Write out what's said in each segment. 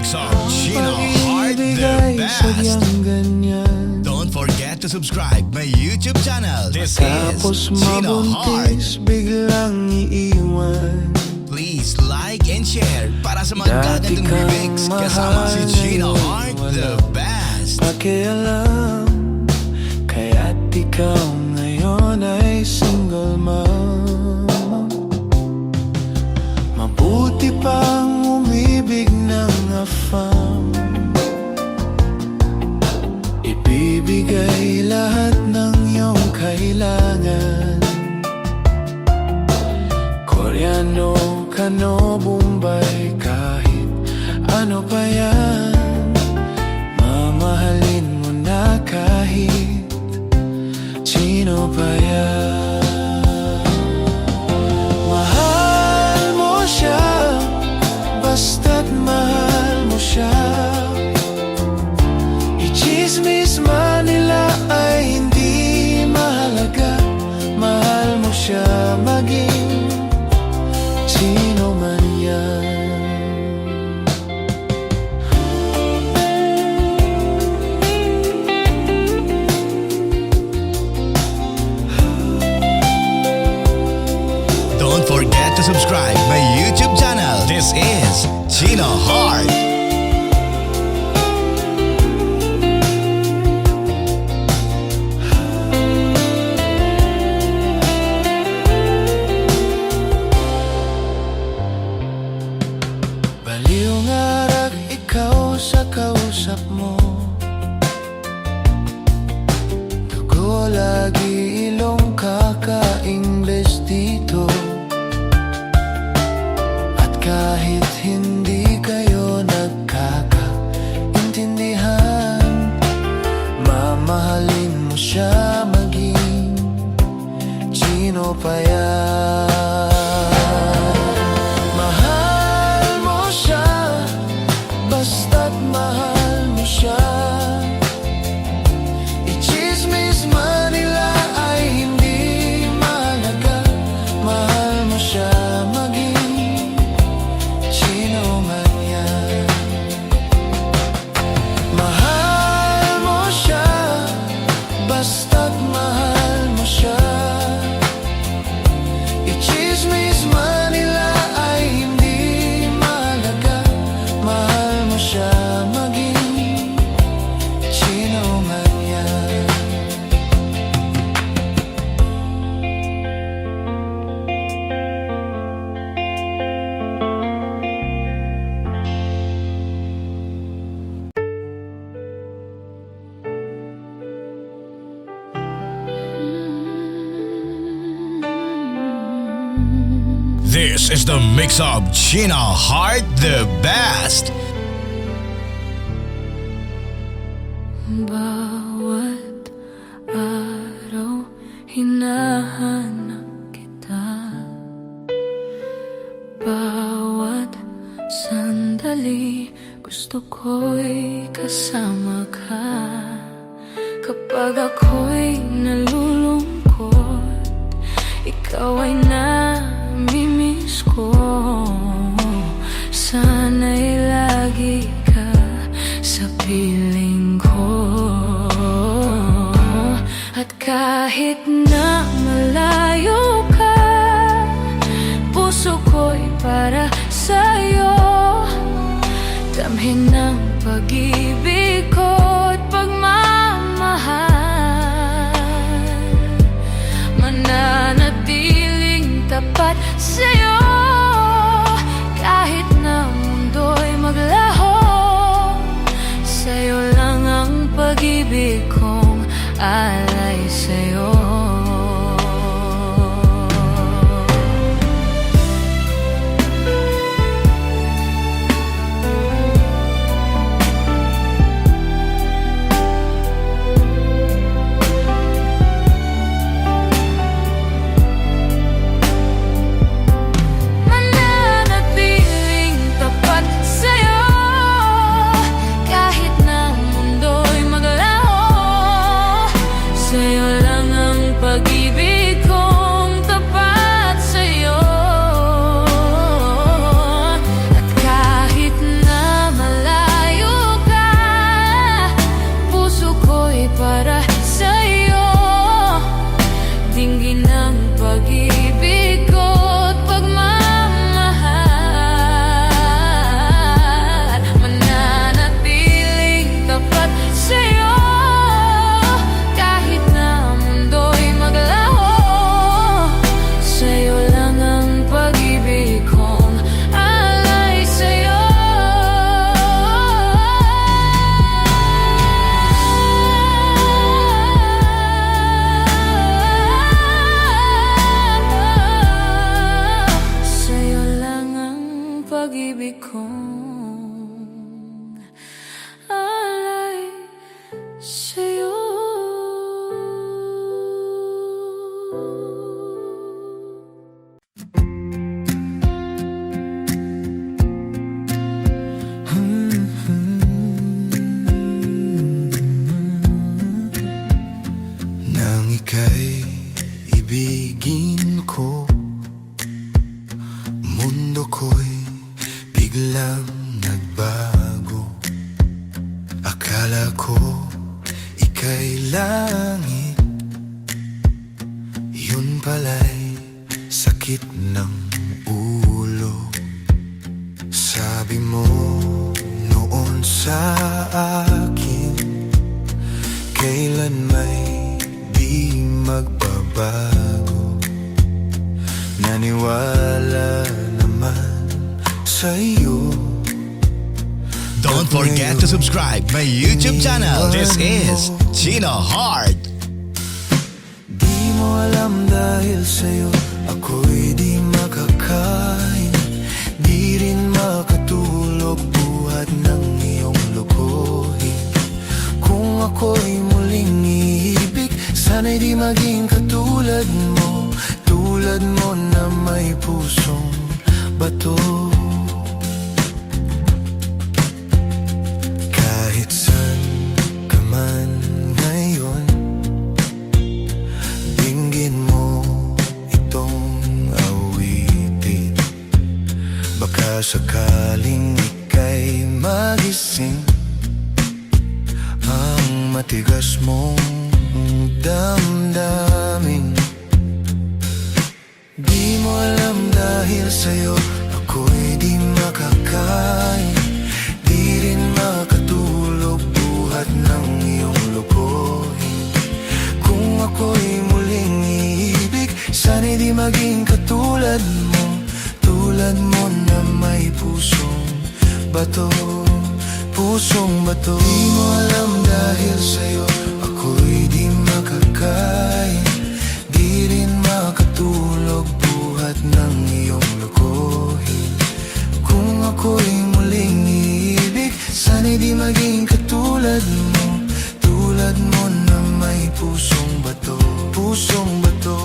mix of Chino Heart the best. Don't forget to subscribe my YouTube channel. This is Chino Heart. Biglang iiwan. Please like and share para sa magagandang lyrics kasama si Chino Heart the best. Pakialam, kaya't ikaw ngayon ay single mom. Mabuti pang umibig ng afam. Ibibigay lahat ng iyong kailangan. Koreano, Kano, Bombay, kahit ano pa yan. Mamahalin mo na kahit sino pa yan. Mahal mo siya, basta't mahal mo siya. I-chismis man nila ay hindi mahalaga. Mahal mo siya maging sino man yan. Don't forget to subscribe my YouTube channel. This is Chino Heart. Baliw nga rag ikaw sa kausap mo. Dugo lagi ilong kaka-Ingles dito. At kahit hindi kayo nagkakaintindihan, mamahalin mo siya maging sino pa yan. Basta't mahal mo siya. I-chismis man nila ay hindi mahalaga. Mahal mo siya maging sino man yan. Mahal mo siya, basta't mahal mo siya. I-chismis man nila ay hindi mahalaga. Mahal mo siya maging sino man yan. This is the mix of Chino Heart the best. Bawat araw hinahanap kita. Bawat sandali gusto ko'y kasama ka. Kapag ako'y nalulungkot, ikaw ay namimiss ko. Sana'y lagi ka sa piling ko. At kahit na malayo ka, puso ko'y para sa'yo. Damhin ng pag-ibig ko't pagmamahal, mananatiling tapat sa'yo. Kahit na mundo'y maglaho, sa'yo lang ang pag-ibig kong alay sa'yo. Mananatiling tapat sa'yo. Kahit na mundo'y maglaho, ika'y ibigin ko, mundo ko'y biglang nagbago. Akala ko ika'y langit, yun pala'y sakit ng ulo. Sabi mo noon sa akin, kailan may di magbabago. Naniwala naman sa'yo. Don't forget to subscribe my YouTube channel. This is Chino Heart. Di mo alam dahil sa'yo ako'y di makakain, di rin makatulog buhat ng iyong lokohin. Kung ako'y muling iibig, sana'y di maging katulad mo, tulad mo na may pusong bato. Kahit saan ka man ngayon, dinggin mo itong awitin. Baka sakaling ika'y magising, ang matigas mong damdamin. Di mo alam dahil sa'yo ako'y di makakain, di rin makatulog buhat ng iyong lokohin. Kung ako'y muling iibig, sana'y di maging katulad mo, tulad mo na may pusong bato. Pusong bato. Di mo alam dahil sa'yo ako'y di makakain, di rin makatulog buhat ng iyong lokohin. Kung ako'y muling iibig, sana'y di maging katulad mo, tulad mo na may pusong bato. Pusong bato.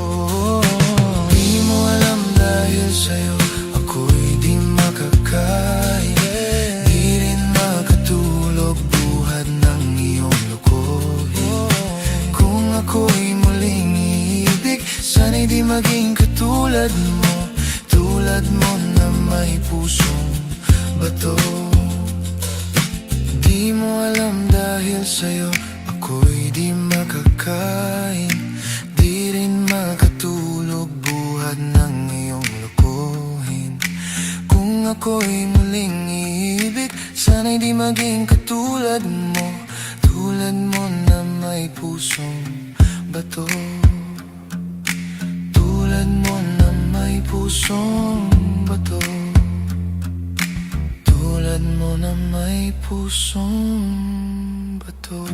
Di mo alam dahil sa'yo ako'y di makakain, di rin makatulog buhat ng iyong lokohin. Kung ako'y muling iibig, sana'y di maging katulad mo, tulad mo na may pusong bato. Di mo alam dahil sa'yo ako'y di makakain, di rin makatulog buhat ng iyong lokohin. Kung ako'y muling iibig, sana'y di maging katulad mo, tulad mo na may pusong bato. Tulad mo na may pusong bato, tulad mo na may pusong bato.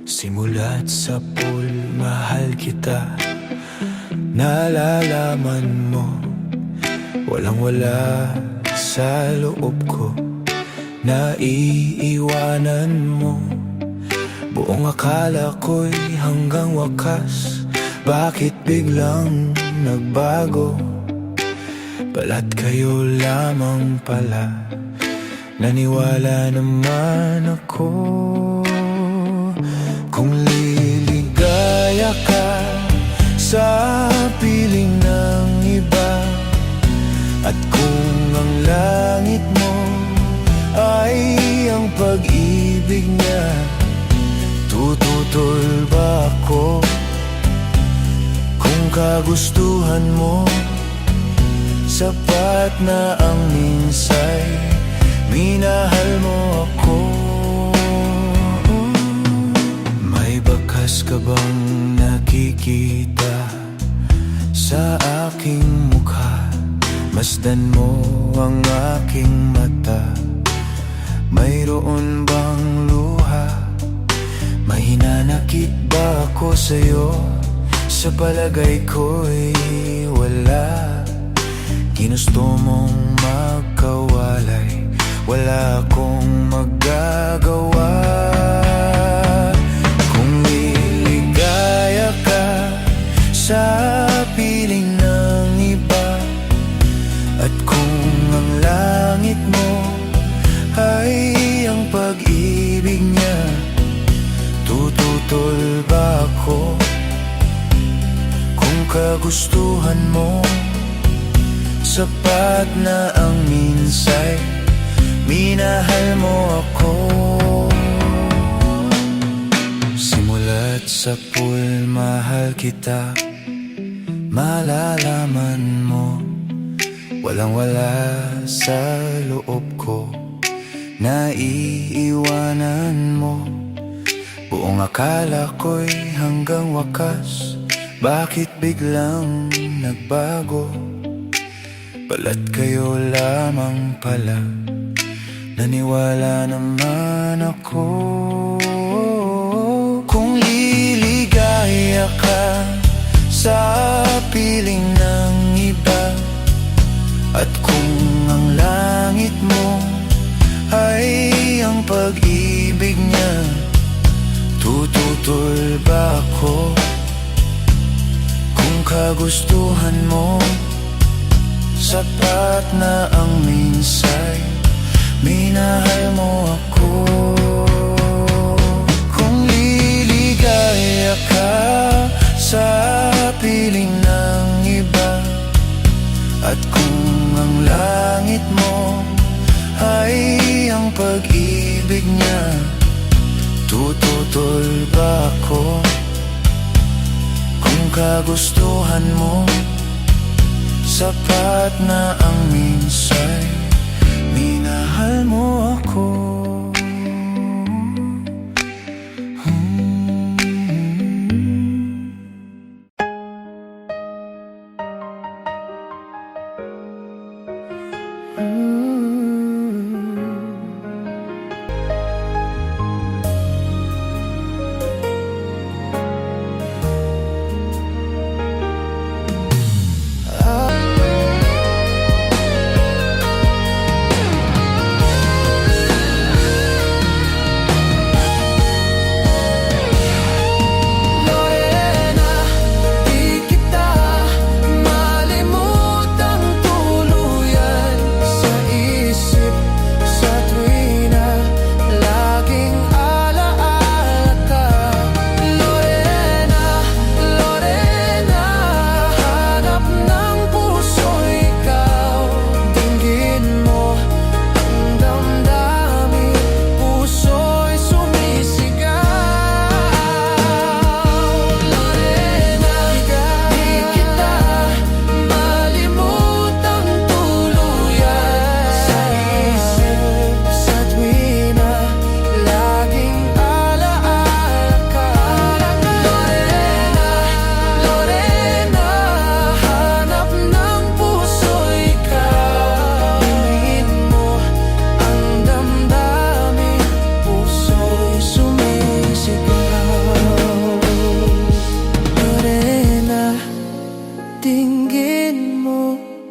Simula't sa pool, mahal kita, nalalaman mo, walang-wala sa loob ko, naiiwanan mo. Buong akala ko'y hanggang wakas, bakit biglang nagbago? Balat kayo lamang pala, naniwala naman ako. Kung liligaya ka sa piling ng iba, at kung ang langit mo ay ang pag-ibig niya, tututol ba ako? Kung kagustuhan mo sapat na ang minsay, minahal mo ako. May bakas ka bang nakikita sa aking mukha? Masdan mo ang aking mata, mayroon bang luha? May hinanakit ba ako sa'yo? Sa palagay ko'y wala. Ginusto mong magkawalay, wala akong magagawa. Kung liligaya ka sa piling ng iba, kagustuhan mo. Sapat na ang minsay, minahal mo ako. Simula't sa pool, mahal kita, malalaman mo. Walang-wala sa loob ko, naiiwanan mo. Buong akala ko'y hanggang wakas, bakit biglang nagbago? Balat kayo lamang pala, naniwala naman ako. Kung liligaya ka sa piling ng iba, at kung ang langit mo ay ang pag-ibig niya, tututol ba ako? Kung kagustuhan mo, sapat na ang minsay, minahal mo ako. Kung liligaya ka sa piling ng iba, at kung ang langit mo ay ang pag-ibig niya, tututol ba ako? Kung kagustuhan mo, sapat na ang minsay, minahal mo ako.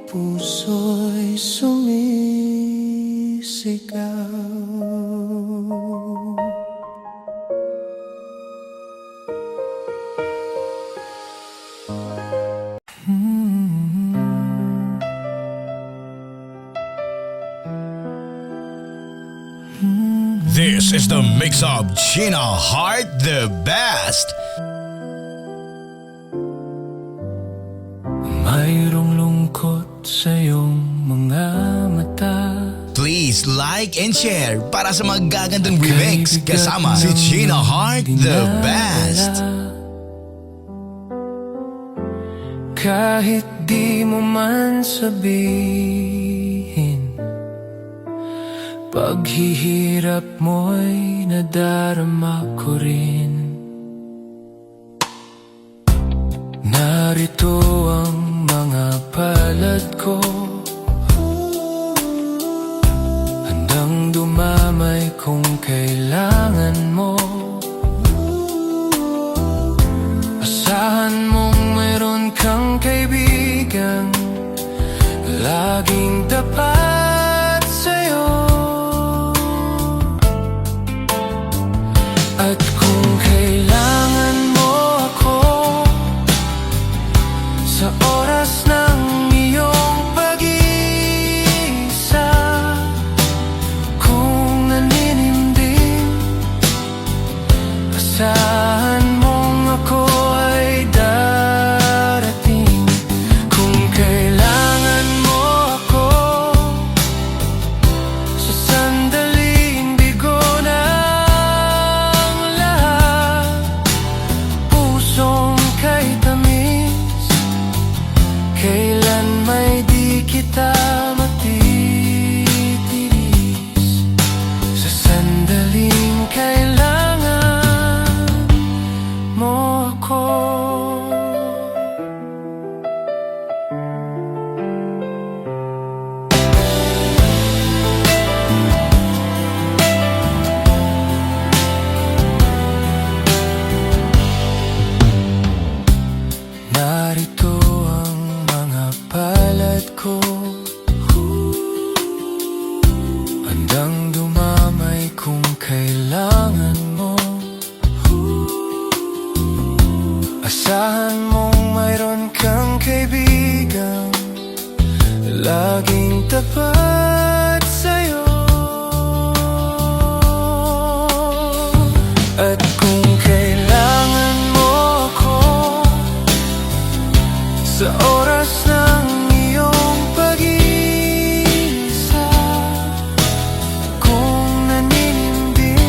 Puso'y sumisigaw. This is the mix of Gina Heart the Best. Mayroong lungkot sa iyong mga mata. Please like and share para sa magagandang remix kasama si Gina Heart the Best. Kahit di mo man sabihin, paghihirap mo'y nadarama ko rin. Narito ang mga palad ko, handang dumamay kung kailangan mo. Asahan mong mayroon kang kaibigang laging tapat sa'yo. At kung kailangan mo ako sa oras ng iyong pag-iisa, kung naninimdim, asahan mong ako ay darating. tulad ko, handang dumamay kung kailangan mo. Asahan mong mayroon kang kaibigang laging tapat sa'yo. At kung kailangan mo ako sa oras ng iyong pag-iisa, kung nanininding,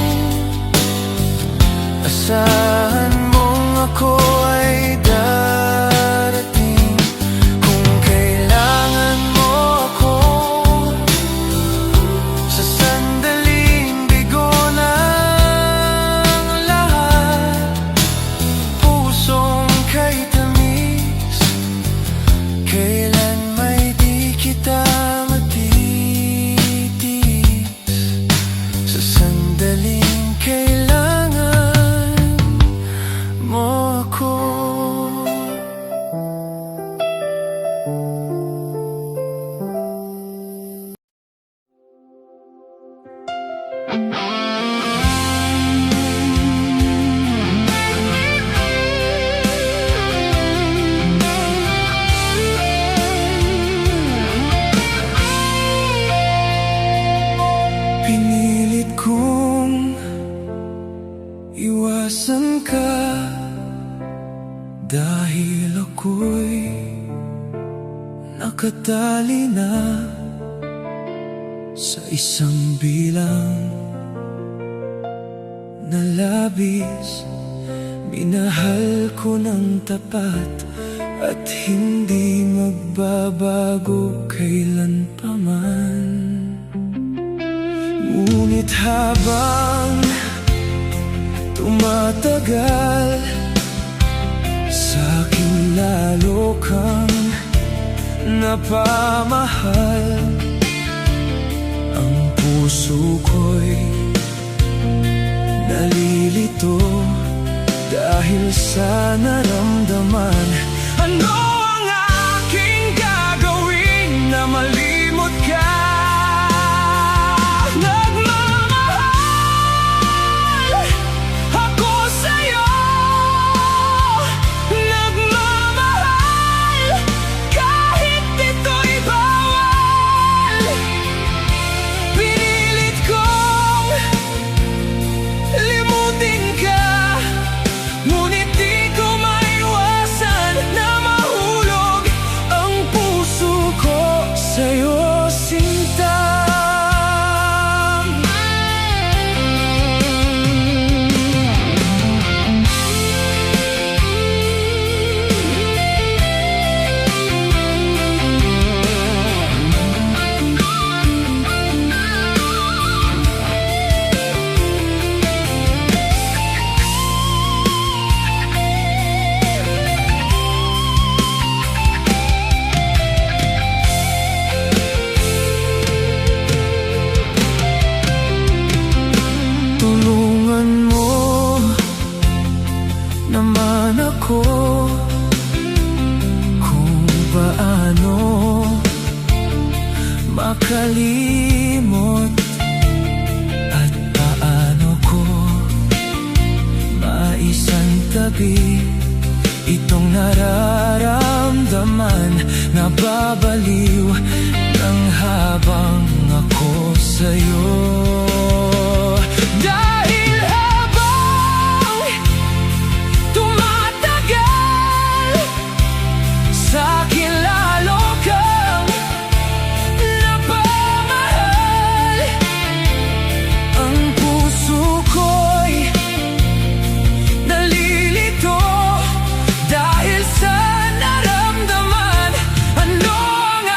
asahan mong ako ay darating. Kung kailangan mo ako sa sandaling bigo ng lahat, pusong kay tamis, kailan may di kita matitiis. Sa sandaling kailangan mo ako. Pinilit kong iwasan ka dahil ako'y nakatali na sa isang bilang na labis. Minahal ko ng tapat at hindi magbabago kailan pa man. Ngunit habang tumatagal, sa'kin lalo kang napamahal. Ang puso ko'y nalilito dahil sa naramdaman. Ano ang aking gagawin na malimot ka? Nagmamahal ako sa'yo, nagmamahal kahit ito'y bawal. Pinilit kong limutin ka, ngunit di ko maiwasan na mahulog ang puso ko sa'yo, sinta. Tulungan mo naman ako kung paano makalimot at paano ko maisantabi itong nararamdaman. Nababaliw ng habang ako sa'yo. Dahil habang tumatagal, sa'kin lalo kang napamahal. Ang puso ko'y nalilito dahil sa naramdaman. Ano ang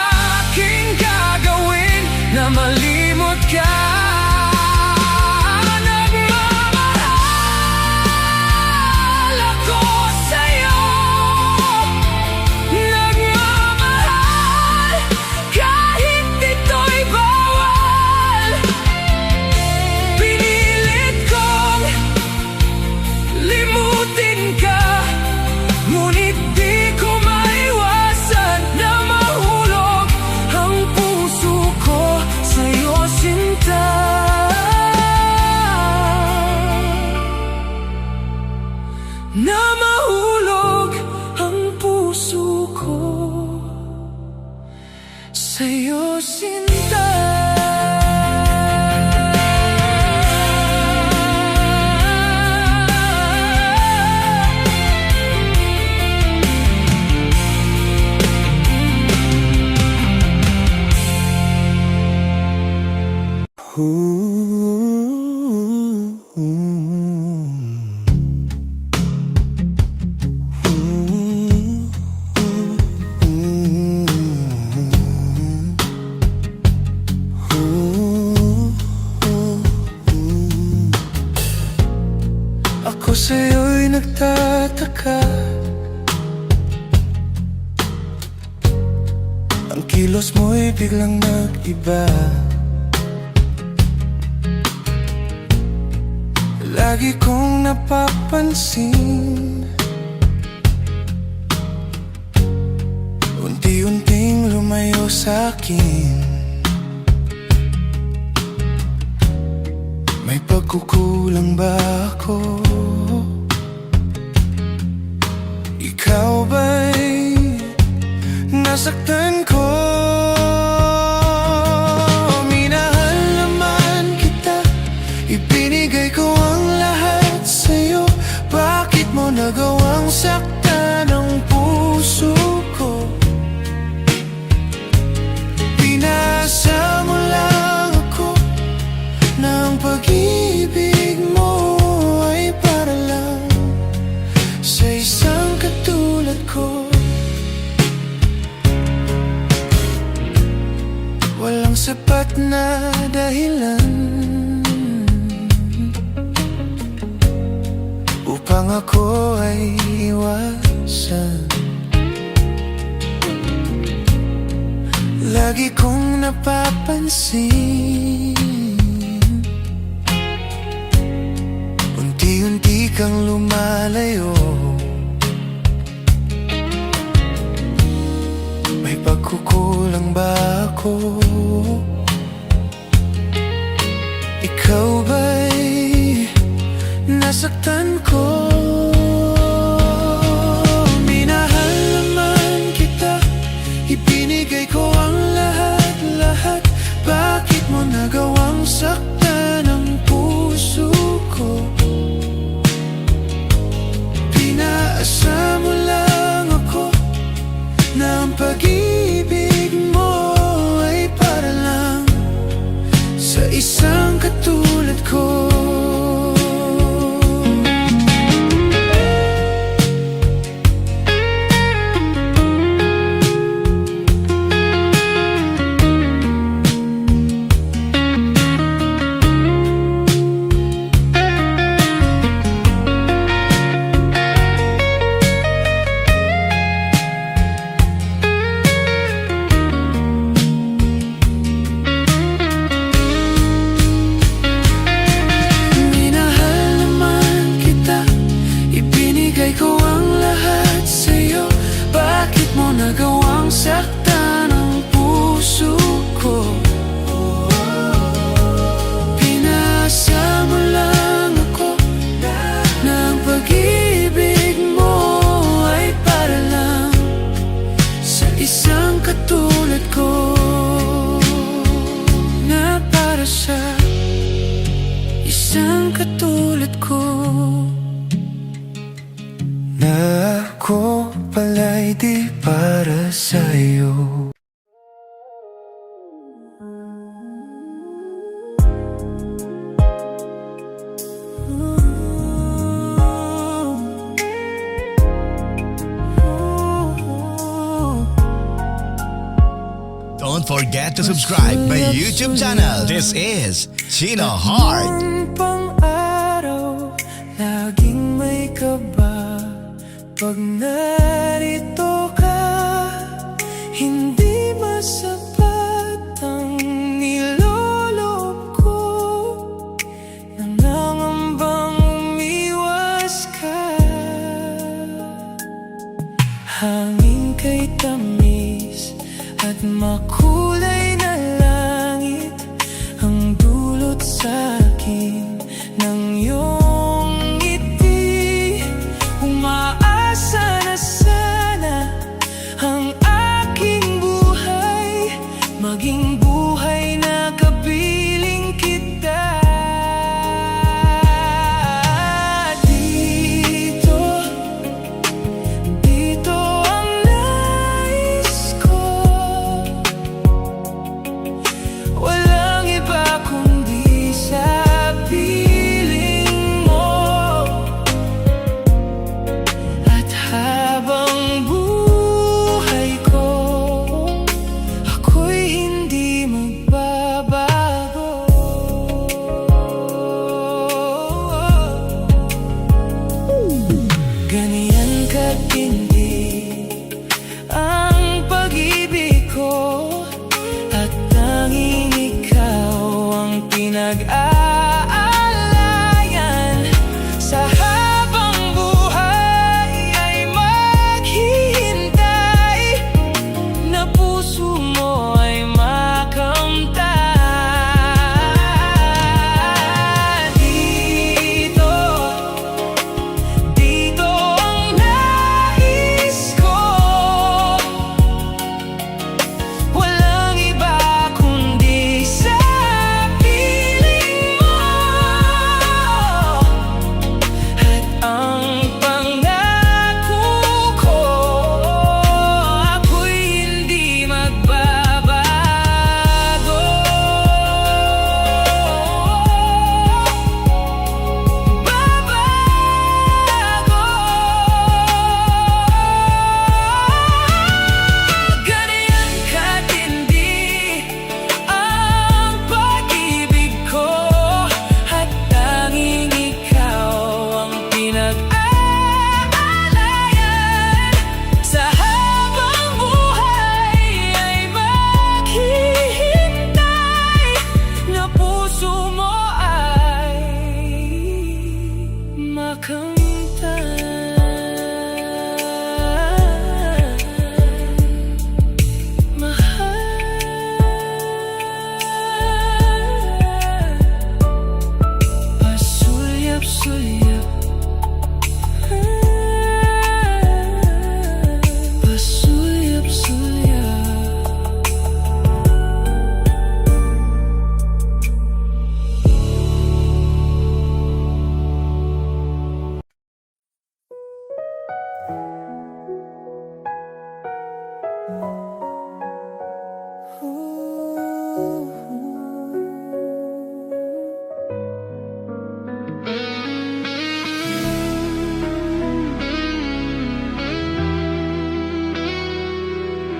sa'yo sinta. Ako sa'yo'y nagtataka, ang kilos mo'y biglang nag-iba. Lagi kong napapansin, unti-unting lumayo sa'kin. May pagkukulang ba ako? Ikaw ba'y nasaktan ko? Minahal naman kita, ibinigay ko ang lahat sa'yo. Bakit mo nagawang saktan ang puso ko? Pinasa mo lang ako ng pag-ibig mo ay para lang sa isang katulad ko. Walang sapat na dahilan upang ako ay iwasan. Lagi kong napapansin, unti-unti kang lumalayo. May pagkukulang ba ako? Ikaw ba'y nasaktan ko? Minahal naman kita, ibinigay ko ang lahat-lahat. Bakit mo nagawang saktan ang puso ko? Pinaasa mo lang ako na ang pag-ibig mo ay para lang sa isang katulad ko. Saktan ang puso ko. Pinasa mo lang ako na ang pag-ibig mo ay para lang sa isang katulad ko, na para sa isang katulad ko. Na ako pala'y di para sa'yo. Don't forget to subscribe my YouTube channel. This is Chino Heart. Pang-araw, laging may kaba pag narito ka. Hindi masapat ang niloloob ko, nangangambang umiwas ka. Hangin kay tamis at makulay na langit ang dulot sa'kin ng iyong ngiti. Umaasa na sana ang aking buhay maging buhay na kapiling kita. Dito ang nais ko, walang iba kundi sa piling mo. At habang buhay ko, ako'y hindi magbabago. Ganyan katindi ang pag-ibig ko, at tanging ikaw ang pinag-aalayan. Sa habang buhay ay maghihintay, na puso mo ay makamtan. Dito ang nais ko, walang iba kundi sa piling mo. At ang pangako ko, ako'y hindi magbabago. Ganyan katindi ang pag-ibig ko, at tanging ikaw ang pinag-aalayan. Sa habang buhay ay maghihintay, na puso mo ay makamtan. Mahal, pasulyap-sulyap, pasulyap-sulyap.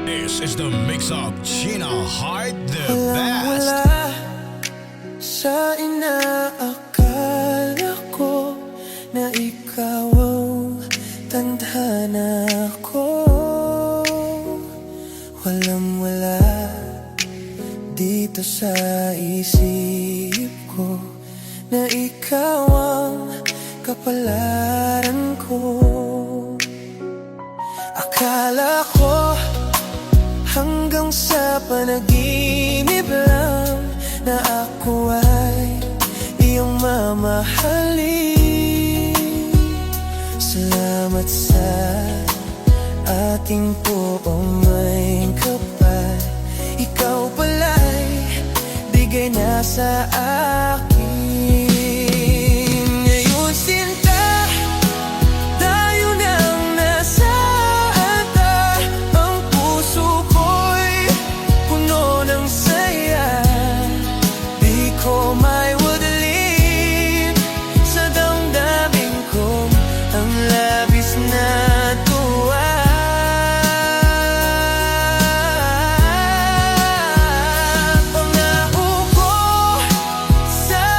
This is the mix of Gina Heart, the Walang best. wala sa inaakala ko, na ikaw ang tadhana ko. Walang wala dito sa isip ko, na ikaw ang kapalaran ko. Akala ko hanggang sa panaginip lang, na ako ay iyong mamahalin. Salamat sa ating puong may kapal, ikaw pala'y bigay na sa akin. Ngayon sinta, tayo nang nasa ata, ang puso ko'y puno ng saya. Di ko may wadalin sa damdamin ko ang labis na tuwa. Pangako ko sa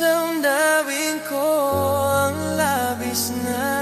damdamin ko ang labis na